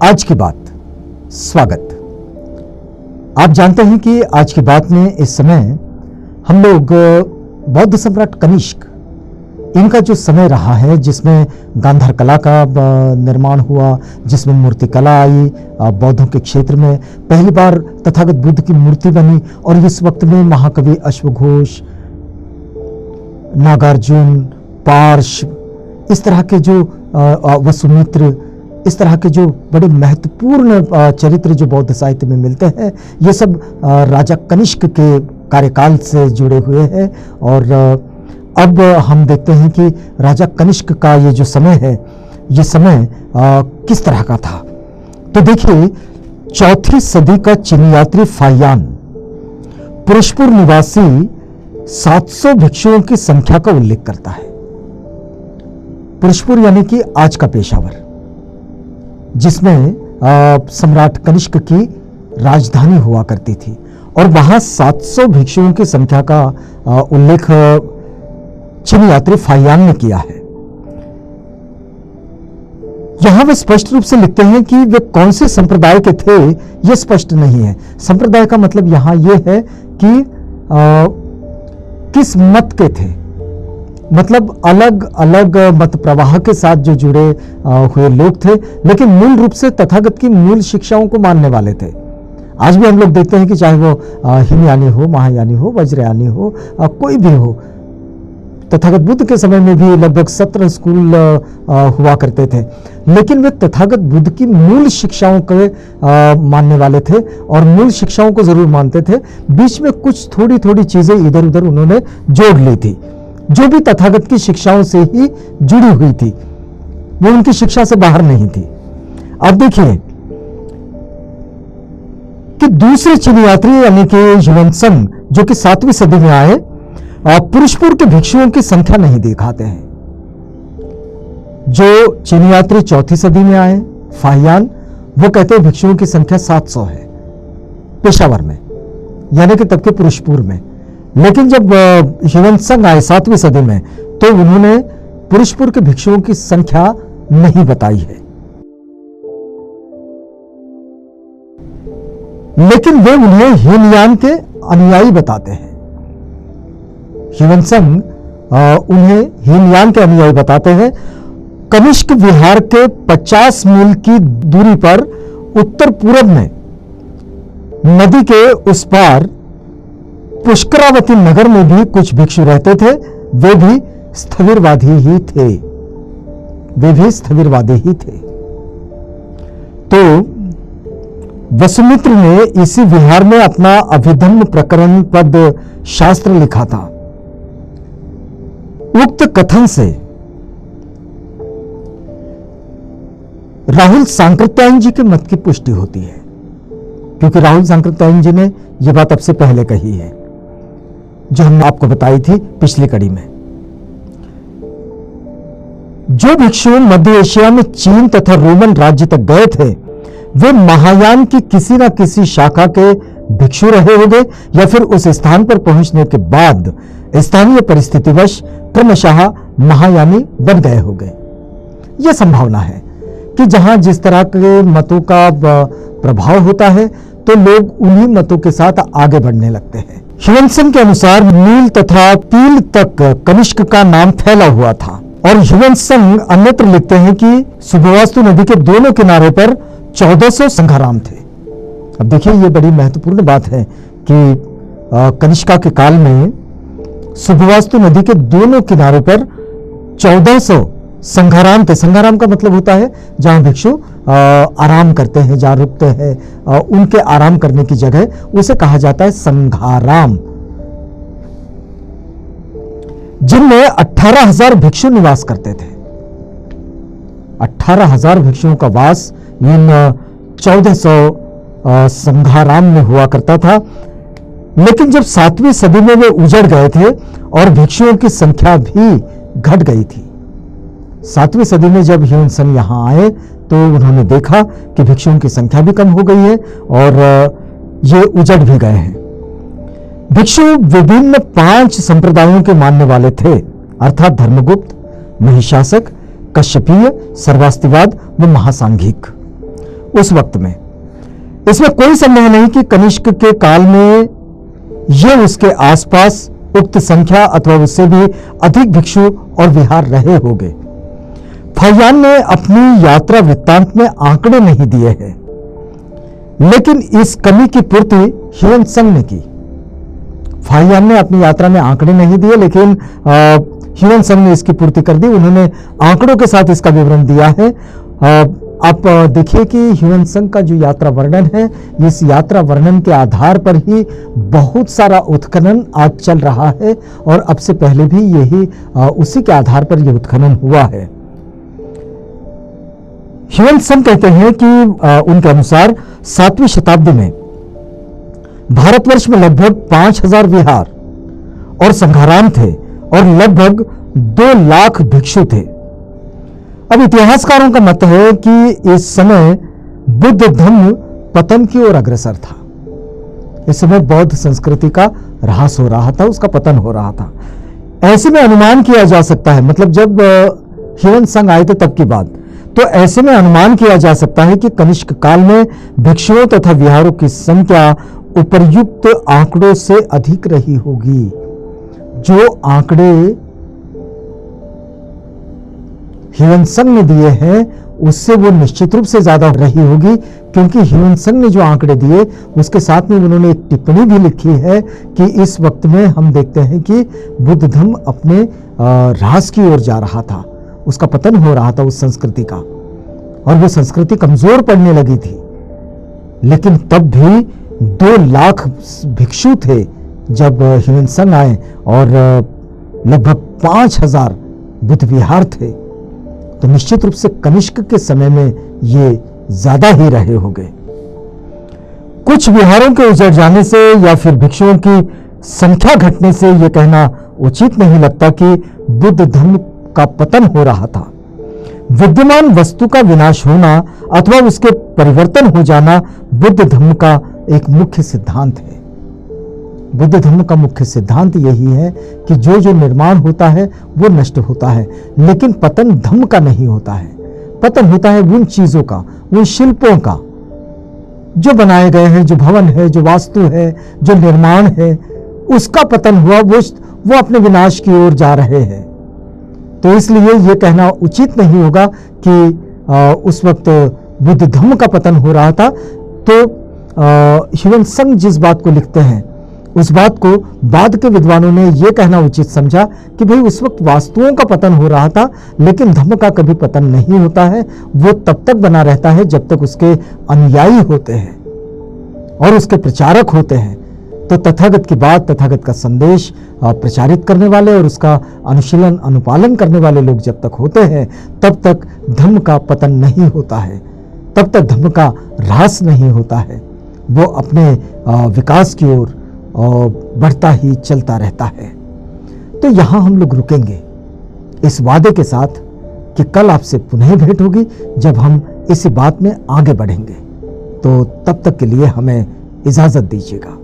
आज की बात, स्वागत। आप जानते हैं कि आज की बात में इस समय हम लोग बौद्ध सम्राट कनिष्क, इनका जो समय रहा है जिसमें गांधार कला का निर्माण हुआ, जिसमें मूर्ति कला आई, बौद्धों के क्षेत्र में पहली बार तथागत बुद्ध की मूर्ति बनी और इस वक्त में महाकवि अश्वघोष, नागार्जुन, पार्श, इस तरह के जो वसुमित्र, इस तरह के जो बड़े महत्वपूर्ण चरित्र जो बौद्ध साहित्य में मिलते हैं, ये सब राजा कनिष्क के कार्यकाल से जुड़े हुए हैं। और अब हम देखते हैं कि राजा कनिष्क का ये जो समय है, ये समय किस तरह का था। तो देखिए, 4वीं सदी का चीनी यात्री फाहियान पुरुषपुर निवासी 700 भिक्षुओं की संख्या का उल्लेख करता है। पुरुषपुर यानी कि आज का पेशावर, जिसमें सम्राट कनिष्क की राजधानी हुआ करती थी, और वहां 700 भिक्षुओं की संख्या का उल्लेख चीनी यात्री फाहियान ने किया है। यहां वे स्पष्ट रूप से लिखते हैं कि वे कौन से संप्रदाय के थे, यह स्पष्ट नहीं है। संप्रदाय का मतलब यहां यह है कि किस मत के थे, मतलब अलग अलग मत प्रवाह के साथ जो जुड़े हुए लोग थे, लेकिन मूल रूप से तथागत की मूल शिक्षाओं को मानने वाले थे। आज भी हम लोग देखते हैं कि चाहे वो हिमयानी हो, महायानी हो, वज्रयानी हो, कोई भी हो, तथागत बुद्ध के समय में भी लगभग 17 स्कूल हुआ करते थे, लेकिन वे तथागत बुद्ध की मूल शिक्षाओं के मानने वाले थे और मूल शिक्षाओं को जरूर मानते थे। बीच में कुछ थोड़ी थोड़ी चीजें इधर उधर उन्होंने जोड़ ली थी, जो भी तथागत की शिक्षाओं से ही जुड़ी हुई थी, वो उनकी शिक्षा से बाहर नहीं थी। अब देखिए कि दूसरे चीनी यात्री यानी कि ह्वेनत्सांग, जो कि 7वीं सदी में आए, पुरुषपुर के भिक्षुओं की संख्या नहीं दिखाते हैं। जो चीनी यात्री 4वीं सदी में आए, फाहियान, वो कहते हैं भिक्षुओं की संख्या 700 है पेशावर में, यानी कि तब के पुरुषपुर में। लेकिन जब ह्वेनत्सांग आए 7वीं सदी में, तो उन्होंने पुरुषपुर के भिक्षुओं की संख्या नहीं बताई है, लेकिन वे उन्हें हीनयान के अनुयायी बताते हैं। ह्वेनत्सांग उन्हें हीनयान के अनुयायी बताते हैं। कनिष्क विहार के 50 मील की दूरी पर उत्तर पूर्व में नदी के उस पार पुष्करावती नगर में भी कुछ भिक्षु रहते थे। वे भी स्थविरवादी ही थे, तो वसुमित्र ने इसी विहार में अपना अभिधम्म प्रकरण पद शास्त्र लिखा था। उक्त कथन से राहुल सांकृत्यायन जी के मत की पुष्टि होती है, क्योंकि राहुल सांकृत्यायन जी ने यह बात अब से पहले कही है, जो हमने आपको बताई थी पिछली कड़ी में। जो भिक्षु मध्य एशिया में चीन तथा रोमन राज्य तक गए थे, वे महायान की किसी न किसी शाखा के भिक्षु रहे होंगे, या फिर उस स्थान पर पहुंचने के बाद स्थानीय परिस्थितिवश क्रमशः महायानी बन गए होंगे। यह संभावना है कि जहां जिस तरह के मतों का प्रभाव होता है, तो लोग उन्हीं मतों के साथ आगे बढ़ने लगते हैं। ह्वेनत्सांग के अनुसार नील तथा पील तक कनिष्क का नाम फैला हुआ था, और ह्वेनत्सांग अन्यत्र लिखते हैं कि सुबवास्तु नदी के दोनों किनारे पर 1400 संघाराम थे। अब देखिए, ये बड़ी महत्वपूर्ण बात है कि कनिष्का के काल में सुबवास्तु नदी के दोनों किनारों पर 1400 संघाराम थे। संघाराम का मतलब होता है जहां भिक्षु आराम करते हैं, जहां रुकते हैं, उनके आराम करने की जगह, उसे कहा जाता है संघाराम, जिनमें 18,000 भिक्षु निवास करते थे। 18,000 भिक्षुओं का वास इन 1400 संघाराम में हुआ करता था। लेकिन जब 7वीं सदी में वे उजड़ गए थे और भिक्षुओं की संख्या भी घट गई थी। 7वीं सदी में जब ह्वेनत्सांग यहां आए, तो उन्होंने देखा कि भिक्षुओं की संख्या भी कम हो गई है और ये उजड़ भी गए हैं। भिक्षु विभिन्न 5 संप्रदायों के मानने वाले थे, अर्थात धर्मगुप्त, महिशासक, कश्यपीय, सर्वास्तिवाद व महासांघिक। उस वक्त में। इसमें कोई संदेह नहीं कि कनिष्क के काल में ये उसके आसपास उक्त संख्या अथवा उससे भी अधिक भिक्षु और विहार रहे होंगे। फाहियान ने अपनी यात्रा वृत्तांत में आंकड़े नहीं दिए हैं, लेकिन इस कमी की पूर्ति ह्युएन त्संग ने की। फाहियान ने अपनी यात्रा में आंकड़े नहीं दिए, लेकिन ह्युएन त्संग ने इसकी पूर्ति कर दी। उन्होंने आंकड़ों के साथ इसका विवरण दिया है। आप देखिए कि ह्युएन त्संग का जो यात्रा वर्णन है, इस यात्रा वर्णन के आधार पर ही बहुत सारा उत्खनन आज चल रहा है, और अब से पहले भी यही उसी के आधार पर यह उत्खनन हुआ है। ह्युएन त्संग कहते हैं कि उनके अनुसार 7वीं शताब्दी में भारतवर्ष में लगभग 5000 विहार और संघाराम थे और लगभग 2 लाख भिक्षु थे। अब इतिहासकारों का मत है कि इस समय बुद्ध धम्म पतन की ओर अग्रसर था। इस समय बौद्ध संस्कृति का ह्रास हो रहा था, उसका पतन हो रहा था। ऐसे में अनुमान किया जा सकता है, मतलब जब ह्युएन त्संग आए थे तब की बात, तो ऐसे में अनुमान किया जा सकता है कि कनिष्क काल में भिक्षुओं तथा विहारों की संख्या उपर्युक्त आंकड़ों से अधिक रही होगी। जो आंकड़े ह्युएन त्संग ने दिए हैं उससे वो निश्चित रूप से ज्यादा रही होगी, क्योंकि ह्युएन त्संग ने जो आंकड़े दिए उसके साथ में उन्होंने एक टिप्पणी भी लिखी है कि इस वक्त में हम देखते हैं कि बुद्ध धर्म अपने ह्रास की ओर जा रहा था, उसका पतन हो रहा था उस संस्कृति का, और वो संस्कृति कमजोर पड़ने लगी थी। लेकिन तब भी 2 लाख भिक्षु थे जब ह्युएन त्संग आए, और लगभग 5000 बुद्ध विहार थे, तो निश्चित रूप से कनिष्क के समय में ये ज्यादा ही रहे होंगे। कुछ विहारों के उजड़ जाने से या फिर भिक्षुओं की संख्या घटने से यह कहना उचित नहीं लगता कि बुद्ध धर्म का पतन हो रहा था। विद्यमान वस्तु का विनाश होना अथवा उसके परिवर्तन हो जाना बुद्ध धर्म का एक मुख्य सिद्धांत है। बुद्ध धर्म का मुख्य सिद्धांत यही है कि जो जो निर्माण होता है वो नष्ट होता है, लेकिन पतन धर्म का नहीं होता है। पतन होता है उन चीजों का, उन शिल्पों का जो बनाए गए हैं, जो भवन है, जो वास्तु है, जो निर्माण है, उसका पतन हुआ, वो अपने विनाश की ओर जा रहे हैं। तो इसलिए यह कहना उचित नहीं होगा कि उस वक्त बुद्ध धर्म का पतन हो रहा था। तो ह्युएन त्संग जिस बात को लिखते हैं उस बात को बाद के विद्वानों ने यह कहना उचित समझा कि भाई उस वक्त वास्तुओं का पतन हो रहा था, लेकिन धर्म का कभी पतन नहीं होता है। वो तब तक बना रहता है जब तक उसके अनुयायी होते हैं और उसके प्रचारक होते हैं। तो तथागत की बात, तथागत का संदेश प्रचारित करने वाले और उसका अनुशीलन अनुपालन करने वाले लोग जब तक होते हैं, तब तक धर्म का पतन नहीं होता है, तब तक धर्म का ह्रास नहीं होता है। वो अपने विकास की ओर बढ़ता ही चलता रहता है। तो यहां हम लोग रुकेंगे इस वादे के साथ कि कल आपसे पुनः भेंट होगी जब हम इस बात में आगे बढ़ेंगे। तो तब तक के लिए हमें इजाजत दीजिएगा।